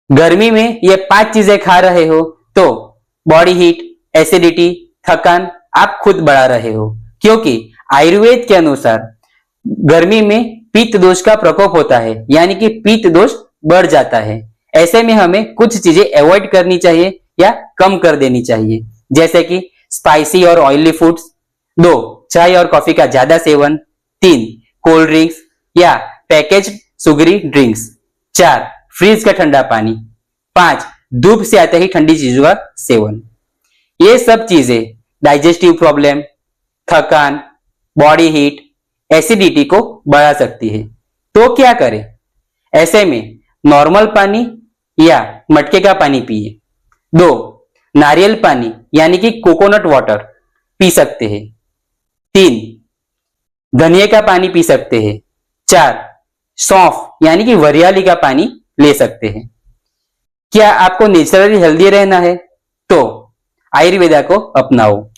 गर्मी में ये 5 चीजें खा रहे हो तो बॉडी हीट, एसिडिटी, थकान आप खुद बढ़ा रहे हो, क्योंकि आयुर्वेद के अनुसार गर्मी में पित्त दोष का प्रकोप होता है, यानी कि पित्त दोष बढ़ जाता है। ऐसे में हमें कुछ चीजें अवॉइड करनी चाहिए या कम कर देनी चाहिए, जैसे कि स्पाइसी और ऑयली फूड्स, 2 चाय और कॉफी का ज्यादा सेवन, 3 कोल्ड ड्रिंक्स या पैकेज सुगरी ड्रिंक्स, 4 फ्रिज का ठंडा पानी, 5 धूप से आते ही ठंडी चीजों का सेवन। ये सब चीजें डाइजेस्टिव प्रॉब्लम, थकान, बॉडी हीट, एसिडिटी को बढ़ा सकती है। तो क्या करें? ऐसे में नॉर्मल पानी या मटके का पानी पिए, 2 नारियल पानी यानी कि कोकोनट वाटर पी सकते हैं, 3 धनिया का पानी पी सकते हैं, 4 सौंफ यानी कि वरियाली का पानी ले सकते हैं। क्या आपको नेचुरली हेल्दी रहना है तो आयुर्वेदा को अपनाओ।